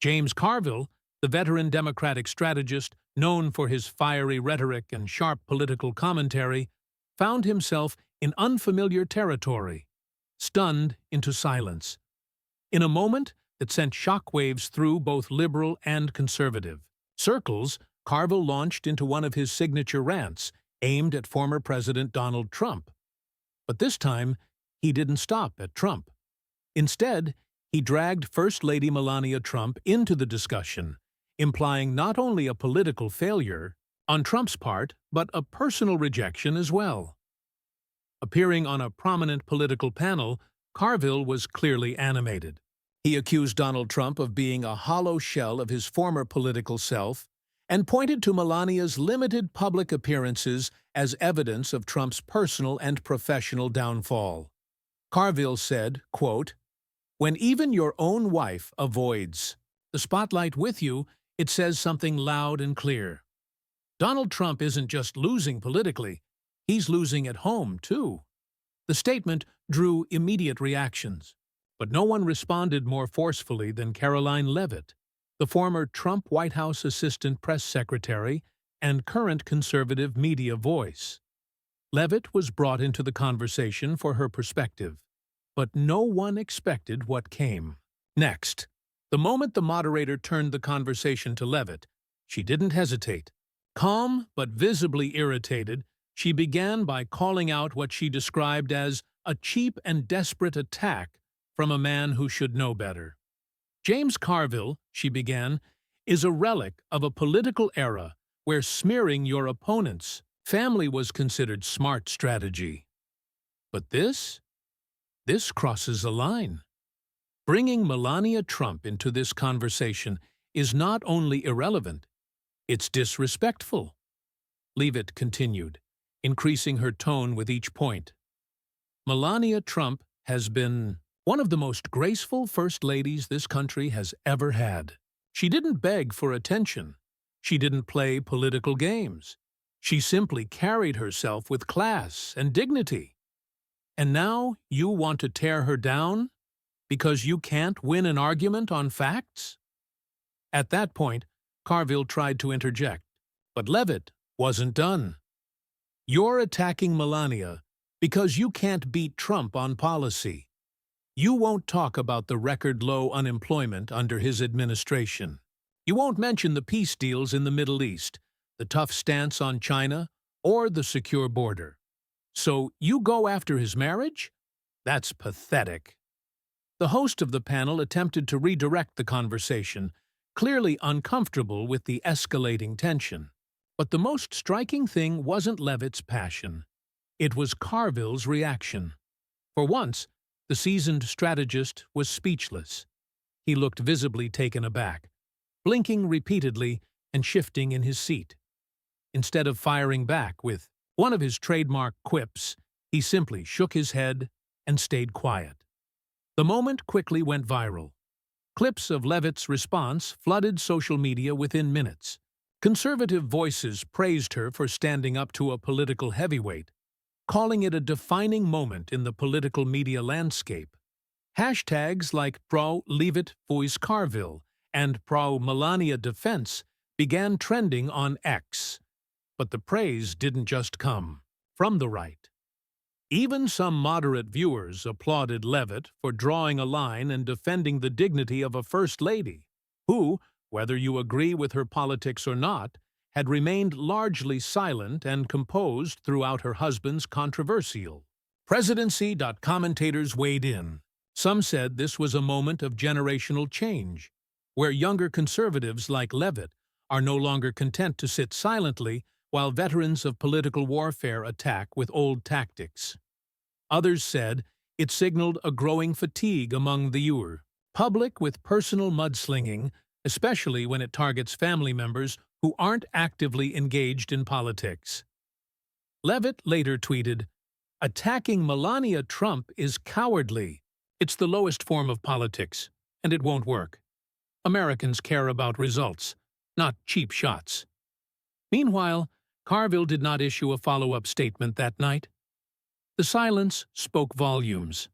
James Carville, the veteran Democratic strategist known for his fiery rhetoric and sharp political commentary, found himself in unfamiliar territory, stunned into silence. In a moment that sent shockwaves through both liberal and conservative circles, Carville launched into one of his signature rants aimed at former President Donald Trump. But this time, he didn't stop at Trump. Instead, he dragged First Lady Melania Trump into the discussion, implying not only a political failure on Trump's part, but a personal rejection as well. Appearing on a prominent political panel, Carville was clearly animated. He accused Donald Trump of being a hollow shell of his former political self and pointed to Melania's limited public appearances as evidence of Trump's personal and professional downfall. Carville said, quote, "When even your own wife avoids the spotlight with you, it says something loud and clear. Donald Trump isn't just losing politically, he's losing at home, too." The statement drew immediate reactions, but no one responded more forcefully than Karoline Leavitt, the former Trump White House assistant press secretary and current conservative media voice. Leavitt was brought into the conversation for her perspective, but no one expected what came next. The moment the moderator turned the conversation to Leavitt, she didn't hesitate. Calm but visibly irritated, she began by calling out what she described as a cheap and desperate attack from a man who should know better. "James Carville," she began, "is a relic of a political era where smearing your opponent's family was considered smart strategy. But this crosses a line. Bringing Melania Trump into this conversation is not only irrelevant, it's disrespectful," Leavitt continued, increasing her tone with each point. "Melania Trump has been one of the most graceful first ladies this country has ever had. She didn't beg for attention. She didn't play political games. She simply carried herself with class and dignity. And now you want to tear her down because you can't win an argument on facts?" At that point, Carville tried to interject, but Leavitt wasn't done. "You're attacking Melania because you can't beat Trump on policy. You won't talk about the record-low unemployment under his administration. You won't mention the peace deals in the Middle East, the tough stance on China, or the secure border. So you go after his marriage? That's pathetic." The host of the panel attempted to redirect the conversation, clearly uncomfortable with the escalating tension. But the most striking thing wasn't Leavitt's passion. It was Carville's reaction. For once, the seasoned strategist was speechless. He looked visibly taken aback, blinking repeatedly and shifting in his seat. Instead of firing back with one of his trademark quips, he simply shook his head and stayed quiet. The moment quickly went viral. Clips of Leavitt's response flooded social media within minutes. Conservative voices praised her for standing up to a political heavyweight, calling it a defining moment in the political media landscape. Hashtags like #Leavitt voice Carville and #Melania defense began trending on X. But the praise didn't just come from the right. Even some moderate viewers applauded Leavitt for drawing a line and defending the dignity of a first lady, who, whether you agree with her politics or not, had remained largely silent and composed throughout her husband's controversial presidency. Commentators weighed in. Some said this was a moment of generational change, where younger conservatives like Leavitt are no longer content to sit silently while veterans of political warfare attack with old tactics. Others said it signaled a growing fatigue among the public with personal mudslinging, especially when it targets family members who aren't actively engaged in politics. Leavitt later tweeted, "Attacking Melania Trump is cowardly. It's the lowest form of politics, and it won't work. Americans care about results, not cheap shots." Meanwhile, Carville did not issue a follow-up statement that night. The silence spoke volumes.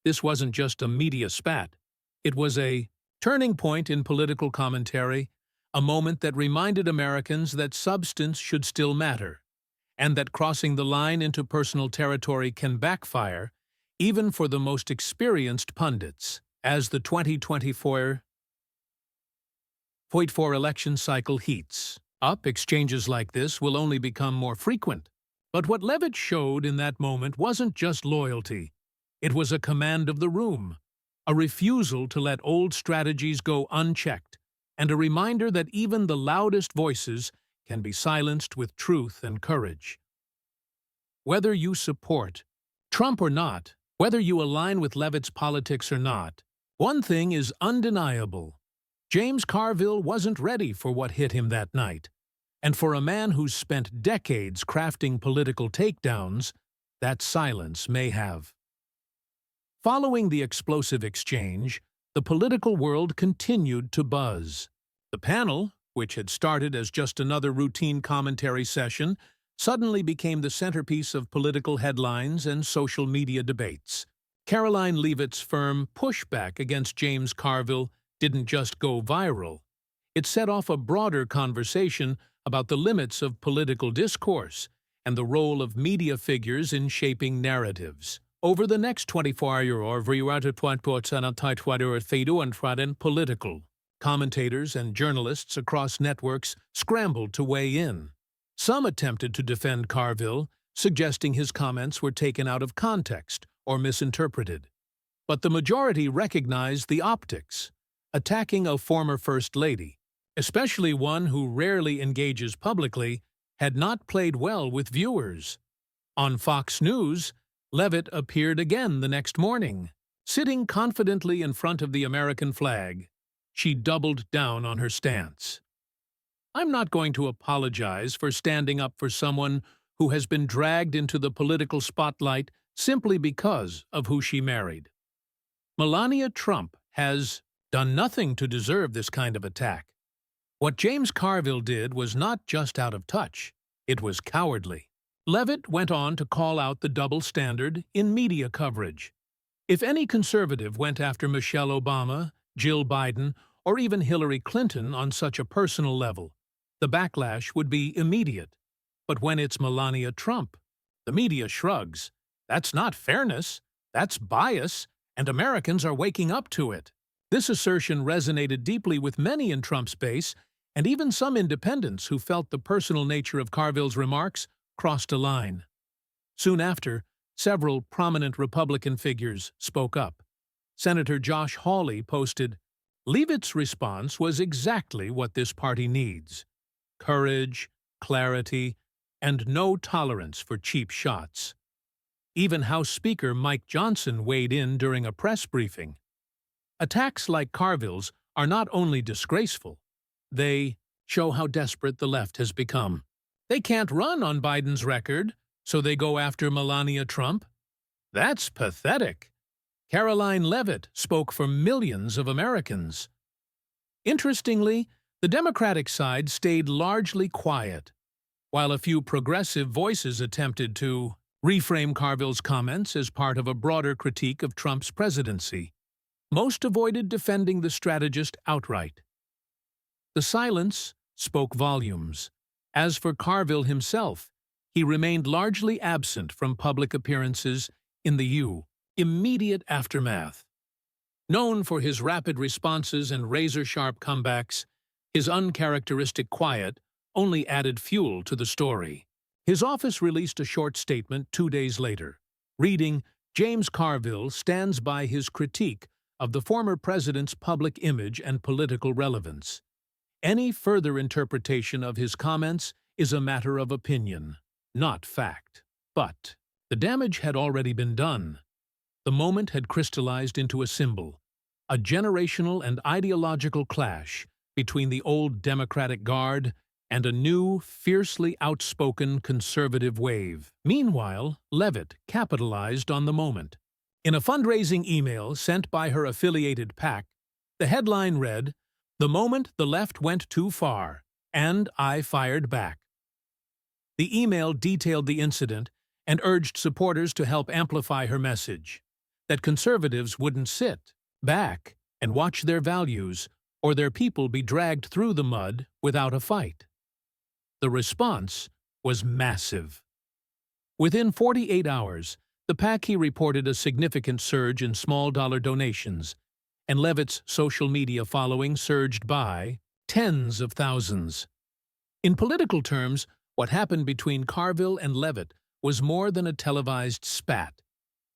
This wasn't just a media spat. It was a Turning point in political commentary, a moment that reminded Americans that substance should still matter, and that crossing the line into personal territory can backfire, even for the most experienced pundits. As the 2024 election cycle heats up, exchanges like this will only become more frequent. But what Leavitt showed in that moment wasn't just loyalty. It was a command of the room, a refusal to let old strategies go unchecked, and a reminder that even the loudest voices can be silenced with truth and courage. Whether you support Trump or not, whether you align with Leavitt's politics or not, one thing is undeniable. James Carville wasn't ready for what hit him that night. And for a man who's spent decades crafting political takedowns, that silence may have. Following the explosive exchange, the political world continued to buzz. The panel, which had started as just another routine commentary session, suddenly became the centerpiece of political headlines and social media debates. Karoline Leavitt's firm pushback against James Carville didn't just go viral. It set off a broader conversation about the limits of political discourse and the role of media figures in shaping narratives. Over the next 24 hours, political commentators and journalists across networks scrambled to weigh in. Some attempted to defend Carville, suggesting his comments were taken out of context or misinterpreted. But the majority recognized the optics. Attacking a former First Lady, especially one who rarely engages publicly, had not played well with viewers. On Fox News, Leavitt appeared again the next morning. Sitting confidently in front of the American flag, she doubled down on her stance. "I'm not going to apologize for standing up for someone who has been dragged into the political spotlight simply because of who she married. Melania Trump has done nothing to deserve this kind of attack. What James Carville did was not just out of touch, it was cowardly." Leavitt went on to call out the double standard in media coverage. If any conservative went after Michelle Obama, Jill Biden, or even Hillary Clinton on such a personal level, the backlash would be immediate. But when it's Melania Trump, the media shrugs. That's not fairness, that's bias, and Americans are waking up to it. This assertion resonated deeply with many in Trump's base, and even some independents who felt the personal nature of Carville's remarks crossed a line. Soon after, several prominent Republican figures spoke up. Senator Josh Hawley posted, "Leavitt's response was exactly what this party needs: courage, clarity, and no tolerance for cheap shots." Even House Speaker Mike Johnson weighed in during a press briefing. Attacks like Carville's are not only disgraceful, they show how desperate the left has become. They can't run on Biden's record, so they go after Melania Trump? That's pathetic. Karoline Leavitt spoke for millions of Americans. Interestingly, the Democratic side stayed largely quiet, while a few progressive voices attempted to reframe Carville's comments as part of a broader critique of Trump's presidency. Most avoided defending the strategist outright. The silence spoke volumes. As for Carville himself, he remained largely absent from public appearances in the immediate aftermath. Known for his rapid responses and razor-sharp comebacks, his uncharacteristic quiet only added fuel to the story. His office released a short statement 2 days later, reading, "James Carville stands by his critique of the former president's public image and political relevance. Any further interpretation of his comments is a matter of opinion, not fact." But the damage had already been done. The moment had crystallized into a symbol, a generational and ideological clash between the old Democratic Guard and a new, fiercely outspoken conservative wave. Meanwhile, Leavitt capitalized on the moment. In a fundraising email sent by her affiliated PAC, the headline read, "The moment the left went too far, and I fired back." The email detailed the incident and urged supporters to help amplify her message, that conservatives wouldn't sit back and watch their values or their people be dragged through the mud without a fight. The response was massive. Within 48 hours, the Paki reported a significant surge in small-dollar donations, and Leavitt's social media following surged by tens of thousands. In political terms, what happened between Carville and Leavitt was more than a televised spat.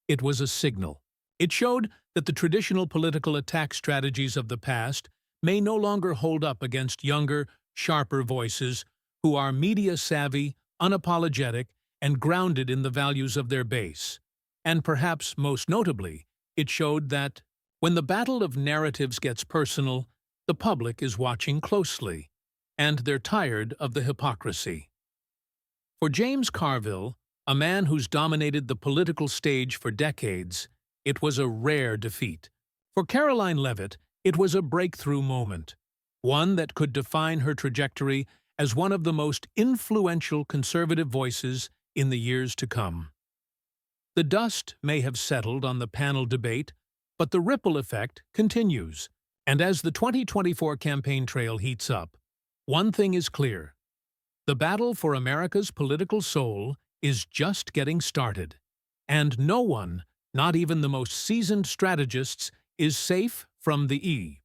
It was a signal. It showed that the traditional political attack strategies of the past may no longer hold up against younger, sharper voices who are media-savvy, unapologetic, and grounded in the values of their base. And perhaps most notably, it showed that when the battle of narratives gets personal, the public is watching closely, and they're tired of the hypocrisy. For James Carville, a man who's dominated the political stage for decades, it was a rare defeat. For Karoline Leavitt, it was a breakthrough moment, one that could define her trajectory as one of the most influential conservative voices in the years to come. The dust may have settled on the panel debate, but the ripple effect continues. And as the 2024 campaign trail heats up, one thing is clear. The battle for America's political soul is just getting started. And no one, not even the most seasoned strategists, is safe from the E.